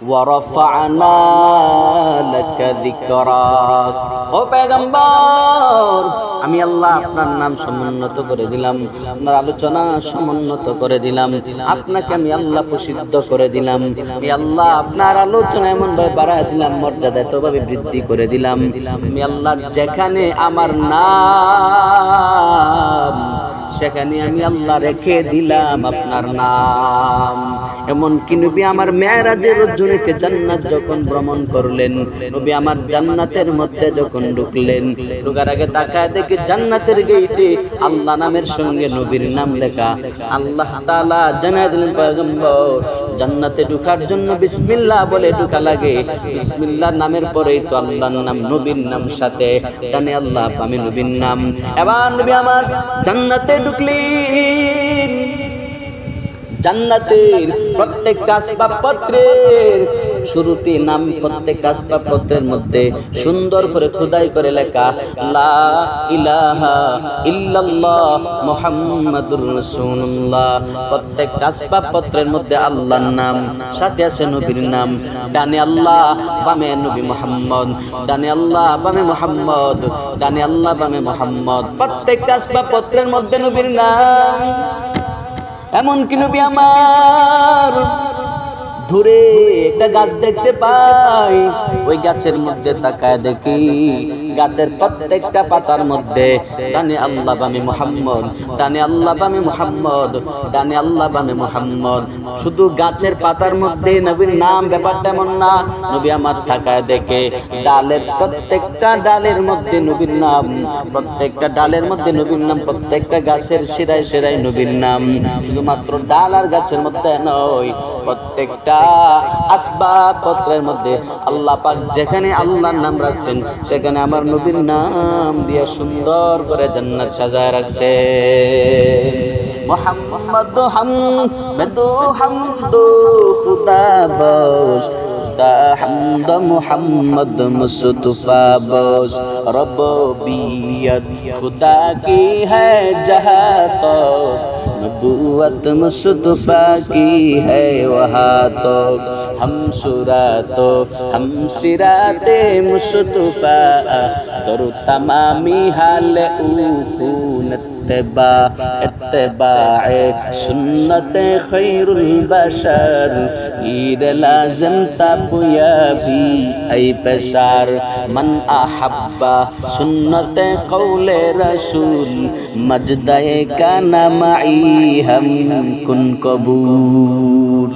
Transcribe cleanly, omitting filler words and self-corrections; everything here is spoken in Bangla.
ওয়ারাফা'না লাকা যিকরাক। ও পয়গম্বর, আমি আল্লাহ আপনার নাম সমুন্নত করে দিলাম, আপনার আলোচনা সমুন্নত করে দিলাম, আপনাকে আমি আল্লাহ প্রসিদ্ধ করে দিলাম। আমি আল্লাহ আপনার আলোচনা এমন ভাবে বাড়ায় দিলাম, মর্যাদা এতভাবে বৃদ্ধি করে দিলাম। আমি আল্লাহ যেখানে আমার নাম, সেখানে আমি আল্লাহ রেখে দিলাম আপনার নাম। এমনকি নবী আমার মেরাজের রজনীতে জান্নাত যখন ভ্রমণ করলেন, নবী আমার জান্নাতের মধ্যে যখন ঢুকলেন, ঢোকার আগে তাকায় দেখে জান্নাতের গেটে আল্লাহ নামের সঙ্গে নবীর নাম লেখা। আল্লাহ তাআলা জানায় দিলেন, পয়গম্বর জান্নাতে ঢোকার জন্য বিসমিল্লাহ বলে ঢোকা লাগে। বিসমিল্লাহ নামের পরেই তো আল্লাহর নাম, নবীর নাম সাথে, ডানে আল্লাহ বামে নবীর নাম। এবার নবী আমার জান্নাতে ঢুকলেন। জান্নাতের প্রত্যেক আসবাবপত্রের শুরুতে নাম, প্রত্যেক আসবাবপত্রের মধ্যে সুন্দর করে খোদাই করে লেখা লা ইলাহা ইল্লাল্লাহ মুহাম্মাদুর রাসূলুল্লাহ। প্রত্যেক আসবাবপত্রের মধ্যে আল্লাহর নাম, সাথে আছে নবীর নাম। ডানে আল্লাহ বামে নবী মুহাম্মদ, ডানে আল্লাহ বামে মুহাম্মদ, ডানে আল্লাহ বামে মুহাম্মদ। প্রত্যেক আসবাবপত্রের মধ্যে নবীর নাম। এমনকি নবী আমার দূরে একটা গাছ দেখতে পাই, ওই গাছের মধ্যে তাকায় দেখি গাছের প্রত্যেকটা পাতার মধ্যে ডানে আল্লাহ বামে মুহাম্মদ, ডানে আল্লাহ বামে মুহাম্মদ, ডানে আল্লাহ বামে মুহাম্মদ। শুধু গাছের পাতার মধ্যে নবীর নাম, ব্যাপারটা এমন না। নবী আমার তাকায় দেখে ডালের প্রত্যেকটা ডালের মধ্যে নবীর নাম, প্রত্যেকটা ডালের মধ্যে নবীর নাম, প্রত্যেকটা গাছের শিরায় শিরায় নবীর নাম। শুধুমাত্র ডাল আর গাছের মধ্যে নয়, প্রত্যেকটা আসবাবপত্রের মধ্যে আল্লাহ পাক যেখানে আল্লাহর নাম রাখছেন, সেখানে আমার নবীর নাম দিয়ে সুন্দর করে জান্নাত সাজায় রাখছে। মুহাম্মদ হামদু হামদু খুদা বশ, খুদা হামদ মুহাম্মদ মুস্তফা বশ। রব্বিয়ত খুদা কি হ্যায় জহাঁ তো, नबूवत मुस्तफा की है वहाँ तो। हम सुरातो हम सिराते मुस्तफा, दर तमामी हाल ऊकून इत्तिबा, इत्तिबाए सुन्नत खैरुल बशर, ईद लाज़िम ताबयाबी ऐ बशार। मन अहब्बा सुन्नत कौले रसूल, मजदाए का नमाई हम कुन कबूल।